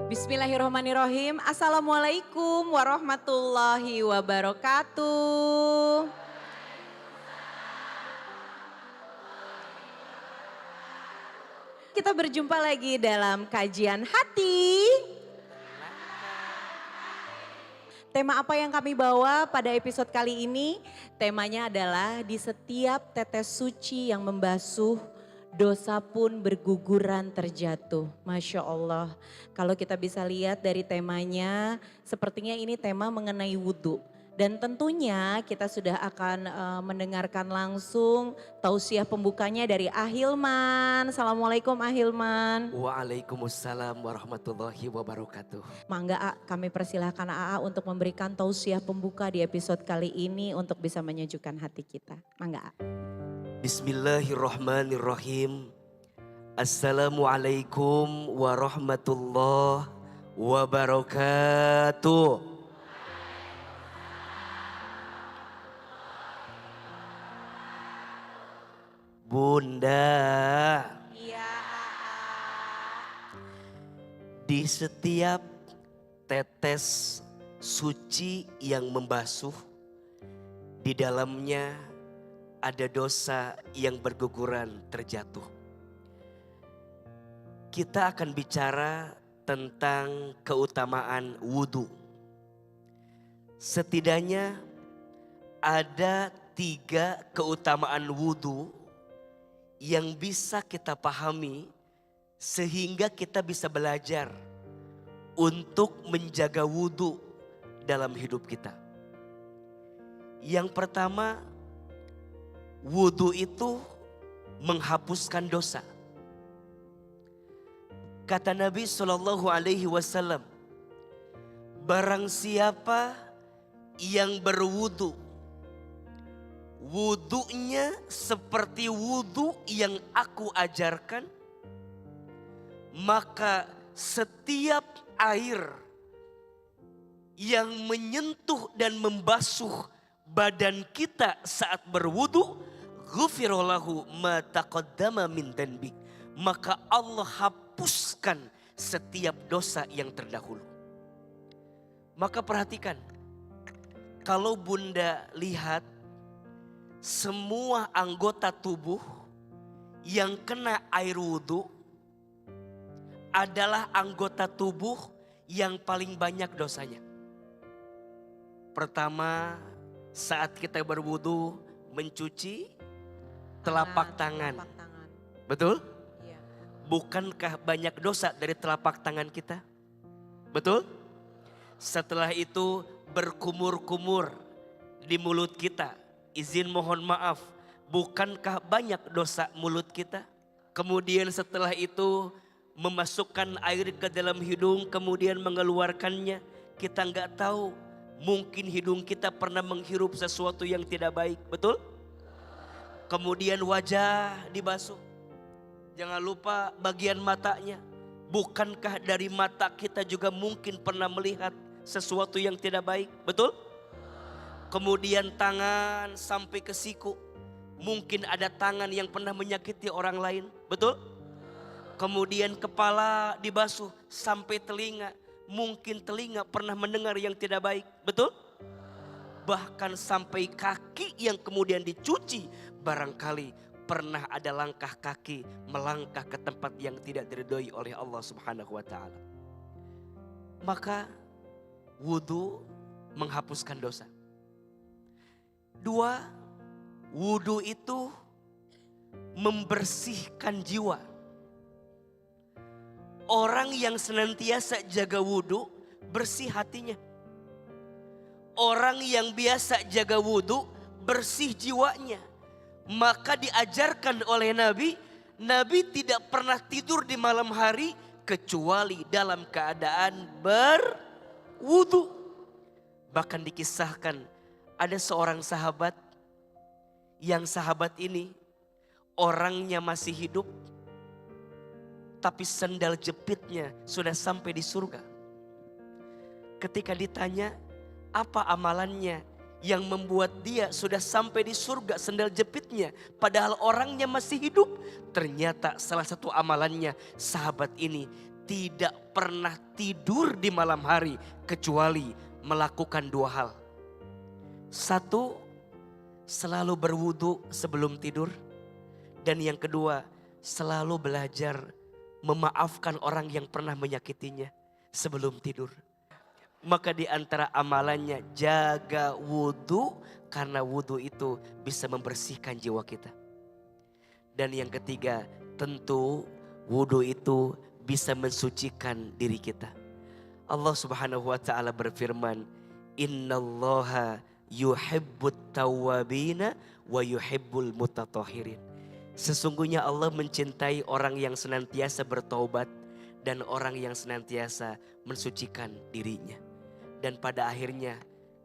Bismillahirrahmanirrahim. Assalamualaikum warahmatullahi wabarakatuh. Kita berjumpa lagi dalam kajian hati. Tema apa yang kami bawa pada episode kali ini? Temanya adalah di setiap tetes suci yang membasuh, dosa pun berguguran terjatuh. Masya Allah. Kalau kita bisa lihat dari temanya, sepertinya ini tema mengenai wudhu. Dan tentunya kita sudah akan mendengarkan langsung tausiah pembukanya dari Ahilman. Assalamualaikum Ahilman. Waalaikumsalam warahmatullahi wabarakatuh. Mangga A, kami persilahkan AA untuk memberikan tausiah pembuka di episode kali ini untuk bisa menyejukkan hati kita. Mangga A. Bismillahirrahmanirrahim. Assalamualaikum warahmatullahi wabarakatuh. Bunda, Iya AA. di setiap tetes suci yang membasuh, di dalamnya ada dosa yang berguguran terjatuh. Kita akan bicara tentang keutamaan wudhu. Setidaknya ada 3 keutamaan wudhu yang bisa kita pahami sehingga kita bisa belajar untuk menjaga wudhu dalam hidup kita. Yang pertama, wudhu itu menghapuskan dosa. Kata Nabi SAW, barang siapa yang berwudhu, wudhunya seperti wudhu yang aku ajarkan, maka setiap air yang menyentuh dan membasuh badan kita saat berwudhu, ghufirallahu ma taqaddama min dhanbi, maka Allah hapuskan setiap dosa yang terdahulu. Maka perhatikan, kalau Bunda lihat semua anggota tubuh yang kena air wudhu adalah anggota tubuh yang paling banyak dosanya. Pertama, saat kita berwudhu mencuci telapak tangan. Betul? Iya. Bukankah banyak dosa dari telapak tangan kita? Betul? Setelah itu berkumur-kumur di mulut kita. Izin mohon maaf, bukankah banyak dosa mulut kita? Kemudian setelah itu memasukkan air ke dalam hidung, kemudian mengeluarkannya. Kita nggak tahu, mungkin hidung kita pernah menghirup sesuatu yang tidak baik, betul? Kemudian wajah dibasuh. Jangan lupa bagian matanya. Bukankah dari mata kita juga mungkin pernah melihat sesuatu yang tidak baik, betul? Kemudian tangan sampai ke siku. Mungkin ada tangan yang pernah menyakiti orang lain, betul? Kemudian kepala dibasuh sampai telinga. Mungkin telinga pernah mendengar yang tidak baik, betul? Bahkan sampai kaki yang kemudian dicuci. Barangkali pernah ada langkah kaki melangkah ke tempat yang tidak diridhoi oleh Allah Subhanahu wa ta'ala. Maka wudhu menghapuskan dosa. 2, wudhu itu membersihkan jiwa. Orang yang senantiasa jaga wudhu bersih hatinya. Orang yang biasa jaga wudhu bersih jiwanya. Maka diajarkan oleh Nabi, Nabi tidak pernah tidur di malam hari kecuali dalam keadaan berwudhu. Bahkan dikisahkan ada seorang sahabat, yang sahabat ini orangnya masih hidup, tapi sendal jepitnya sudah sampai di surga. Ketika ditanya apa amalannya yang membuat dia sudah sampai di surga sendal jepitnya, padahal orangnya masih hidup, ternyata salah satu amalannya sahabat ini tidak pernah tidur di malam hari kecuali melakukan 2 hal. 1, selalu berwudu sebelum tidur. Dan yang kedua, selalu belajar memaafkan orang yang pernah menyakitinya sebelum tidur. Maka di antara amalannya jaga wudu, karena wudu itu bisa membersihkan jiwa kita. Dan yang ketiga, tentu wudu itu bisa mensucikan diri kita. Allah Subhanahu wa taala berfirman, "Innallaha yuhibbut tawwabina wa yuhibbul mutatahhirin." Sesungguhnya Allah mencintai orang yang senantiasa bertaubat dan orang yang senantiasa mensucikan dirinya. Dan pada akhirnya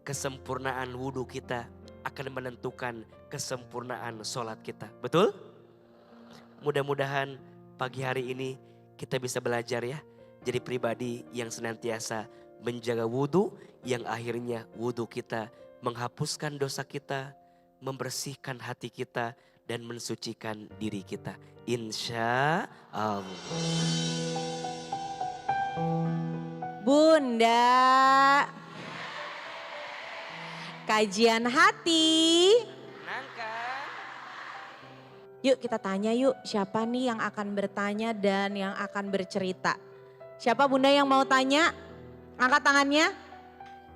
kesempurnaan wudhu kita akan menentukan kesempurnaan sholat kita. Betul? Mudah-mudahan pagi hari ini kita bisa belajar ya. Jadi pribadi yang senantiasa menjaga wudhu, yang akhirnya wudhu kita menghapuskan dosa kita, membersihkan hati kita, dan mensucikan diri kita. Insya Allah. Bunda, kajian hati. Yuk kita tanya yuk, siapa nih yang akan bertanya dan yang akan bercerita? Siapa Bunda yang mau tanya? Angkat tangannya.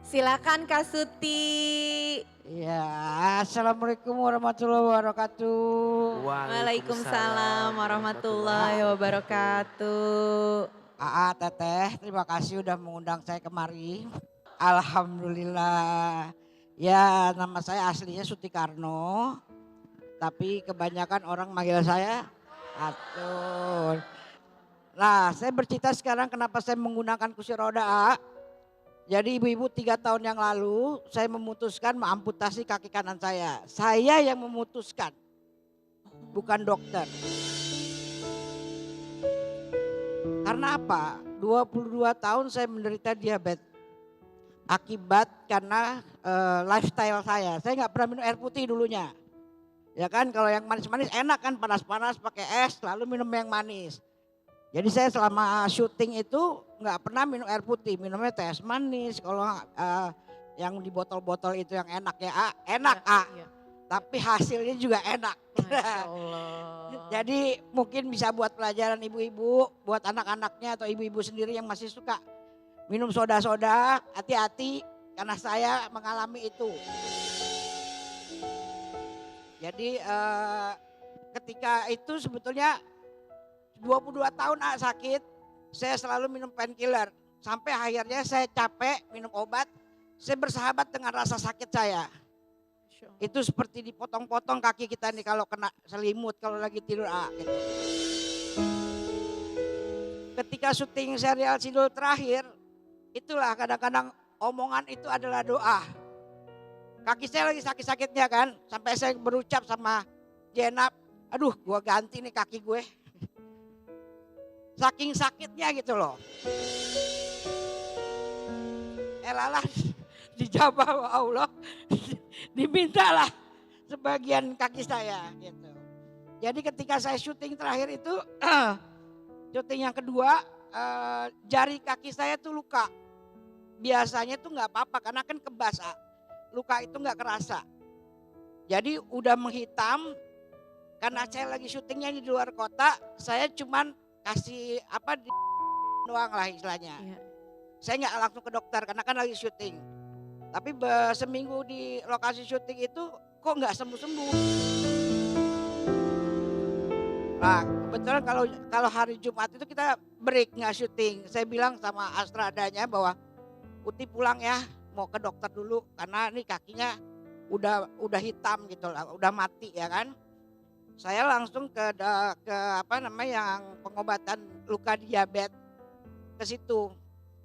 Silakan Kak Suti. Ya, Assalamualaikum warahmatullahi wabarakatuh. Waalaikumsalam warahmatullahi wabarakatuh. Teteh, terima kasih udah mengundang saya kemari. Alhamdulillah. Ya, nama saya aslinya Sutikarno. Tapi kebanyakan orang manggil saya Atul. Nah, saya bercerita sekarang kenapa saya menggunakan kursi roda. Jadi ibu-ibu 3 tahun yang lalu saya memutuskan mengamputasi kaki kanan saya. Saya yang memutuskan, bukan dokter. Karena apa? 22 tahun saya menderita diabetes. Akibat karena lifestyle saya. Saya nggak pernah minum air putih dulunya. Ya kan, kalau yang manis-manis enak kan, panas-panas pakai es, lalu minum yang manis. Jadi saya selama syuting itu nggak pernah minum air putih, minumnya teh manis. Kalau yang di botol-botol itu yang enak ya, enak Iya. tapi hasilnya juga enak. Masya Allah. Jadi mungkin bisa buat pelajaran ibu-ibu, buat anak-anaknya atau ibu-ibu sendiri yang masih suka minum soda-soda, hati-hati karena saya mengalami itu. Jadi ketika itu sebetulnya 22 tahun sakit, saya selalu minum painkiller. Sampai akhirnya saya capek minum obat, saya bersahabat dengan rasa sakit saya. Itu seperti dipotong-potong kaki kita nih kalau kena selimut, kalau lagi tidur gitu. Ketika syuting serial Sidul terakhir, itulah kadang-kadang omongan itu adalah doa. Kaki saya lagi sakit-sakitnya kan, sampai saya berucap sama Jenab, aduh gua ganti nih kaki gue. Saking sakitnya gitu loh. Elalah dijabah sama Allah, dimintalah sebagian kaki saya gitu. Jadi ketika saya syuting terakhir itu, syuting yang kedua, jari kaki saya tuh luka. Biasanya tuh nggak apa-apa karena kan kebas, luka itu nggak kerasa. Jadi udah menghitam, karena saya lagi syutingnya di luar kota, saya cuman kasih doang lah istilahnya. Iya. Saya nggak langsung ke dokter karena kan lagi syuting. Tapi seminggu di lokasi syuting itu kok nggak sembuh-sembuh. Nah kebetulan kalau hari Jumat itu kita break nggak syuting. Saya bilang sama Astradanya bahwa Uti pulang ya, mau ke dokter dulu karena ini kakinya udah hitam gitu lah, udah mati ya kan. Saya langsung ke yang pengobatan luka diabetes ke situ.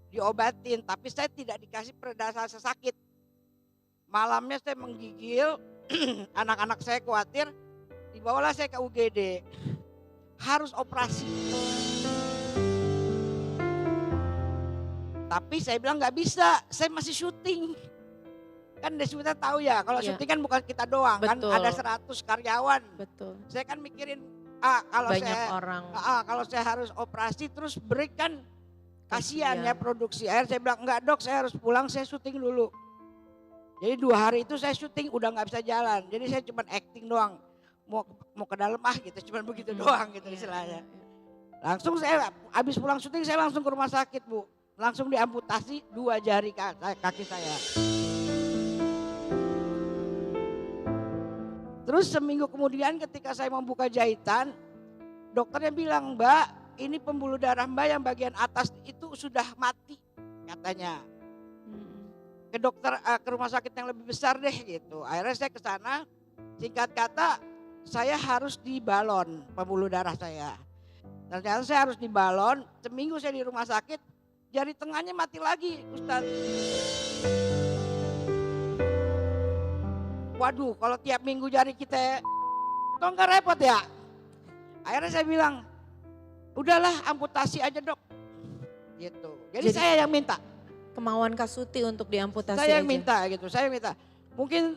Diobatin, tapi saya tidak dikasih pereda rasa sakit. Malamnya saya menggigil, anak-anak saya khawatir, dibawalah saya ke UGD. Harus operasi. Tapi saya bilang nggak bisa, saya masih syuting. Kan distributor tahu ya, kalau Iya. syuting kan bukan kita doang. Betul. Kan ada 100 karyawan. Betul. Saya kan mikirin Kalau banyak saya orang. kalau saya harus operasi terus break kan kasihan Kasihan. ya produksi. Akhirnya saya bilang enggak dok, saya harus pulang, saya syuting dulu. Jadi 2 hari itu saya syuting udah nggak bisa jalan. Jadi saya cuma acting doang. Mau ke dalam gitu, cuma begitu doang gitu Iya, istilahnya. iya, iya. Langsung saya habis pulang syuting saya langsung ke rumah sakit Bu. Langsung diamputasi 2 jari kaki saya. Terus seminggu kemudian ketika saya mau buka jahitan, dokternya bilang, Mbak ini pembuluh darah Mbak yang bagian atas itu sudah mati katanya. Ke dokter, ke rumah sakit yang lebih besar deh gitu. Akhirnya saya ke sana, singkat kata saya harus dibalon pembuluh darah saya. Ternyata saya harus dibalon, seminggu saya di rumah sakit, jari tengahnya mati lagi Ustadz. Waduh kalau tiap minggu jari kita toh nggak repot ya. Akhirnya saya bilang, udahlah amputasi aja dok. Gitu. Jadi saya yang minta. Kemauan Kak Suti untuk diamputasi Saya yang aja. minta gitu, saya minta. Mungkin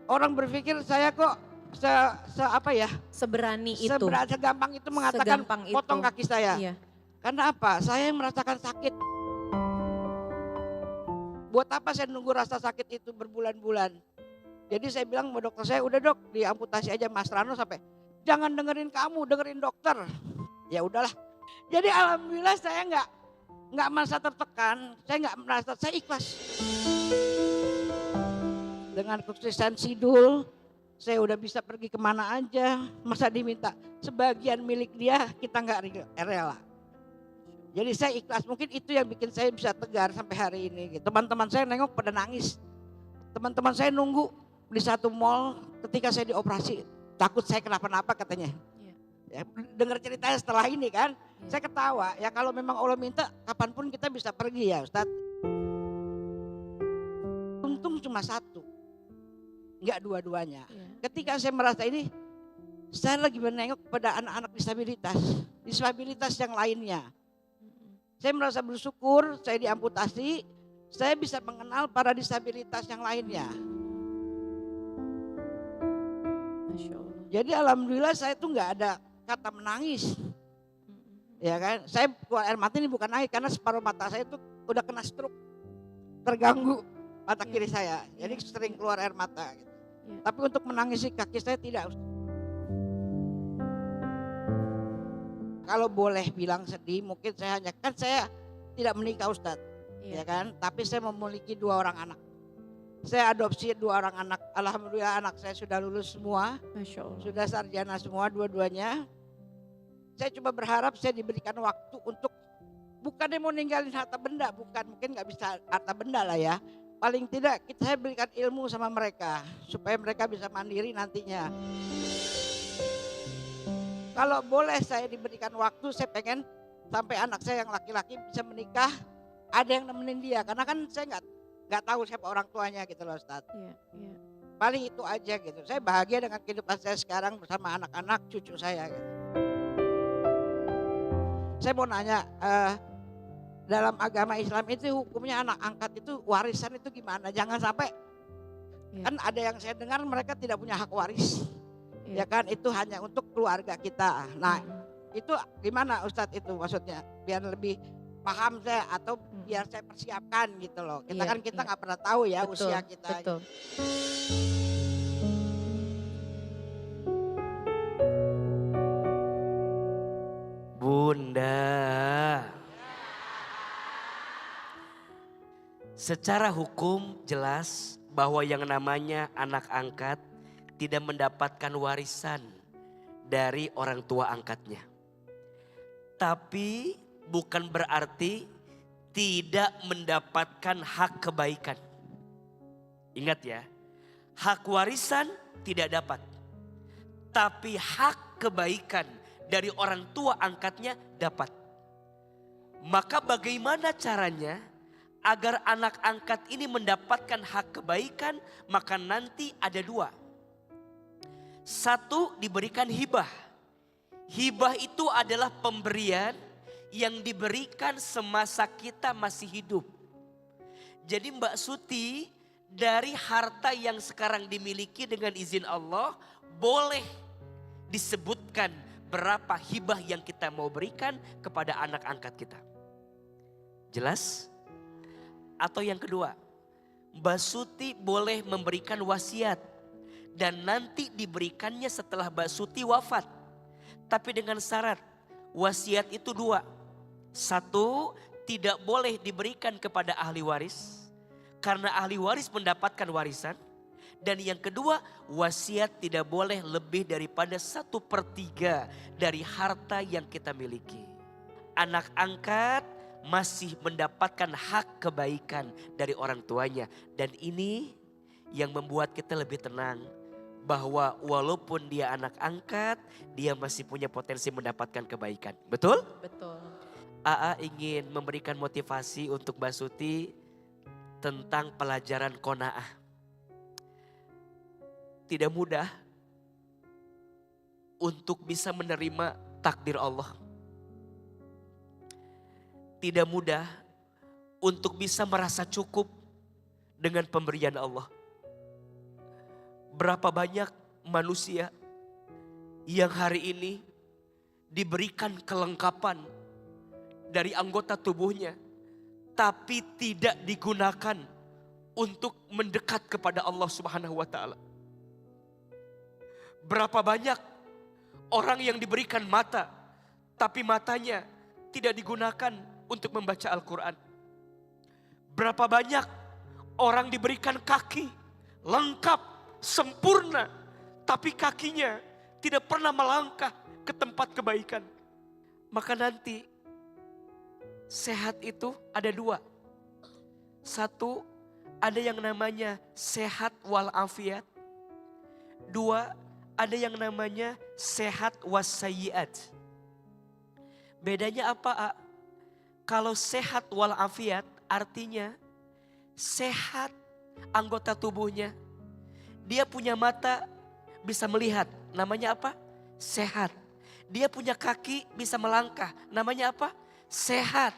orang berpikir saya kok apa ya? Seberani itu. Segampang itu mengatakan Segampang potong itu. kaki saya. Iya. Karena apa? Saya yang merasakan sakit. Buat apa saya nunggu rasa sakit itu berbulan-bulan? Jadi saya bilang sama dokter saya, udah dok diamputasi aja. Mas Rano sampai, jangan dengerin kamu, dengerin dokter. Ya udahlah. Jadi alhamdulillah saya nggak merasa tertekan, saya nggak merasa, saya ikhlas. Dengan kesuksesan Sidul, saya udah bisa pergi kemana aja. Masa diminta sebagian milik dia kita nggak rela. Jadi saya ikhlas, mungkin itu yang bikin saya bisa tegar sampai hari ini. Teman-teman saya nengok pada nangis. Teman-teman saya nunggu di satu mall ketika saya dioperasi, takut saya kenapa-napa katanya. Ya, dengar ceritanya setelah ini kan, saya ketawa. Ya kalau memang Allah minta, kapanpun kita bisa pergi ya Ustadz. Untung cuma satu, nggak dua-duanya. Ketika saya merasa ini, saya lagi menengok kepada anak-anak disabilitas yang lainnya. Saya merasa bersyukur, saya diamputasi, saya bisa mengenal para disabilitas yang lainnya. Masya Allah. Jadi alhamdulillah saya tuh nggak ada kata menangis. Ya kan, saya keluar air mata ini bukan nangis karena separuh mata saya tuh udah kena stroke, terganggu mata kiri saya, jadi sering keluar air mata. Gitu. Tapi untuk menangisi kaki saya tidak. Kalau boleh bilang sedih, mungkin saya hanya kan saya tidak menikah Ustadz, ya kan, tapi saya memiliki 2 orang anak. Saya adopsi 2 orang anak, alhamdulillah anak saya sudah lulus semua, Masya Allah. sudah sarjana semua dua-duanya. Saya coba berharap saya diberikan waktu untuk bukan mau ninggalin harta benda, bukan, mungkin nggak bisa harta benda lah ya. Paling tidak saya berikan ilmu sama mereka supaya mereka bisa mandiri nantinya. Kalau boleh saya diberikan waktu, saya pengen sampai anak saya yang laki-laki bisa menikah, ada yang nemenin dia, karena kan saya nggak tahu siapa orang tuanya gitu loh Ustadz. Paling itu aja gitu. Saya bahagia dengan kehidupan saya sekarang bersama anak-anak cucu saya. Gitu. Saya mau nanya, dalam agama Islam itu hukumnya anak angkat itu warisan itu gimana? Jangan sampai kan ada yang saya dengar mereka tidak punya hak waris, ya kan? Itu hanya untuk keluarga kita. Nah itu gimana Ustadz itu maksudnya? Biar lebih paham saya atau biar saya persiapkan gitu loh. Kita kan kita nggak pernah tahu ya betul, usia kita. Betul. Bunda, secara hukum jelas bahwa yang namanya anak angkat tidak mendapatkan warisan dari orang tua angkatnya. Tapi bukan berarti tidak mendapatkan hak kebaikan. Ingat ya, hak warisan tidak dapat. Tapi hak kebaikan dari orang tua angkatnya dapat. Maka bagaimana caranya agar anak angkat ini mendapatkan hak kebaikan? Maka nanti ada 2. 1 diberikan hibah. Hibah itu adalah pemberian yang diberikan semasa kita masih hidup. Jadi Mbak Suti dari harta yang sekarang dimiliki dengan izin Allah boleh disebutkan berapa hibah yang kita mau berikan kepada anak angkat kita. Jelas? Atau yang kedua, Mbak Suti boleh memberikan wasiat dan nanti diberikannya setelah Mbak Suti wafat. Tapi dengan syarat, wasiat itu dua. Satu, tidak boleh diberikan kepada ahli waris karena ahli waris mendapatkan warisan. Dan yang kedua, wasiat tidak boleh lebih daripada 1/3 dari harta yang kita miliki. Anak angkat masih mendapatkan hak kebaikan dari orang tuanya. Dan ini yang membuat kita lebih tenang. Bahwa walaupun dia anak angkat, dia masih punya potensi mendapatkan kebaikan. Betul? Betul. AA ingin memberikan motivasi untuk Mbak Suti tentang pelajaran qanaah. Tidak mudah untuk bisa menerima takdir Allah. Tidak mudah untuk bisa merasa cukup dengan pemberian Allah. Berapa banyak manusia yang hari ini diberikan kelengkapan dari anggota tubuhnya, tapi tidak digunakan untuk mendekat kepada Allah Subhanahu wa Ta'ala. Berapa banyak orang yang diberikan mata, tapi matanya tidak digunakan untuk membaca Al-Quran. Berapa banyak orang diberikan kaki, lengkap, sempurna, tapi kakinya tidak pernah melangkah ke tempat kebaikan. Maka nanti sehat itu ada dua. Satu, ada yang namanya sehat walafiat. Dua, ada yang namanya sehat wassayiat. Bedanya apa? Kalau sehat walafiat artinya sehat anggota tubuhnya. Dia punya mata bisa melihat, namanya apa? Sehat. Dia punya kaki bisa melangkah, namanya apa? Sehat.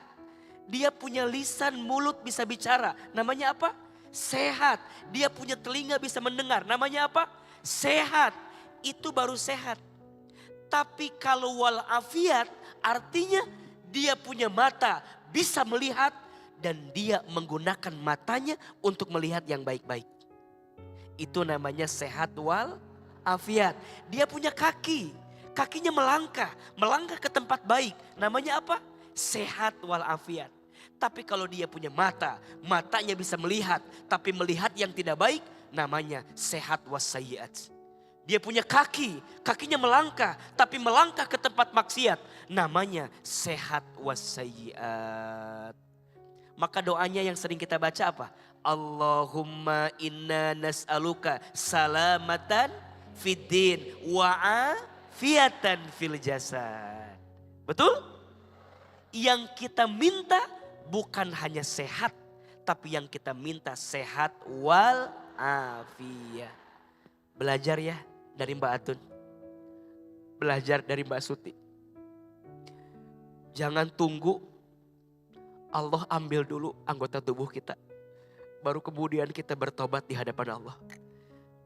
Dia punya lisan, mulut bisa bicara, namanya apa? Sehat. Dia punya telinga bisa mendengar, namanya apa? Sehat. Itu baru sehat. Tapi kalau walafiat artinya dia punya mata, bisa melihat dan dia menggunakan matanya untuk melihat yang baik-baik. Itu namanya sehat walafiat. Dia punya kaki, kakinya melangkah ke tempat baik. Namanya apa? Sehat walafiat. Tapi kalau dia punya mata, matanya bisa melihat, tapi melihat yang tidak baik, namanya sehat wassayiat. Dia punya kaki, kakinya melangkah, tapi melangkah ke tempat maksiat. Namanya sehat wassayiat. Maka doanya yang sering kita baca apa? Allahumma inna nas'aluka salamatan fid din wa afiatan fil jasad. Betul? Yang kita minta bukan hanya sehat, tapi yang kita minta sehat wal afiyah. Belajar ya dari Mbak Atun. Belajar dari Mbak Suti. Jangan tunggu Allah ambil dulu anggota tubuh kita. Baru kemudian kita bertobat di hadapan Allah.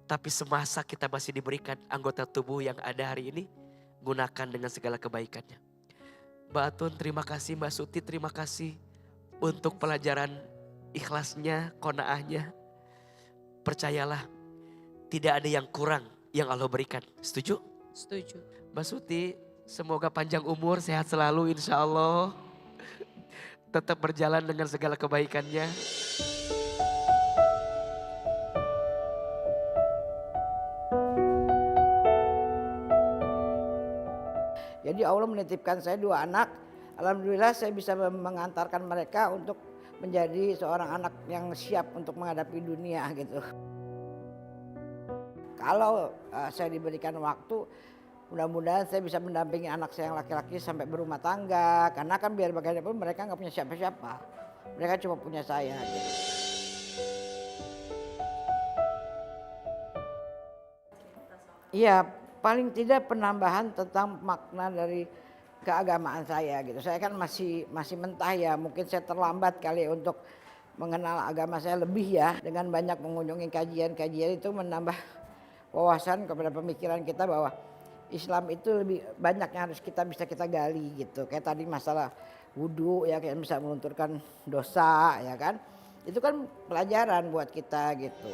Tapi semasa kita masih diberikan anggota tubuh yang ada hari ini, gunakan dengan segala kebaikannya. Mbak Atun terima kasih, Mbak Suti terima kasih untuk pelajaran ikhlasnya, qanaahnya. Percayalah, tidak ada yang kurang yang Allah berikan. Setuju? Setuju. Mbak Suti, semoga panjang umur, sehat selalu insya Allah. Tetap berjalan dengan segala kebaikannya. Jadi Allah menitipkan saya 2 anak. Alhamdulillah saya bisa mengantarkan mereka untuk menjadi seorang anak yang siap untuk menghadapi dunia gitu. Kalau saya diberikan waktu, mudah-mudahan saya bisa mendampingi anak saya yang laki-laki sampai berumah tangga. Karena kan biar bagaimanapun mereka nggak punya siapa-siapa. Mereka cuma punya saya gitu. Iya, paling tidak penambahan tentang makna dari keagamaan saya gitu. Saya kan masih mentah ya, mungkin saya terlambat kali untuk mengenal agama saya lebih ya. Dengan banyak mengunjungi kajian-kajian itu menambah wawasan kepada pemikiran kita bahwa Islam itu lebih banyak yang harus bisa kita gali gitu. Kayak tadi masalah wudhu ya, kayak bisa melunturkan dosa ya kan. Itu kan pelajaran buat kita gitu.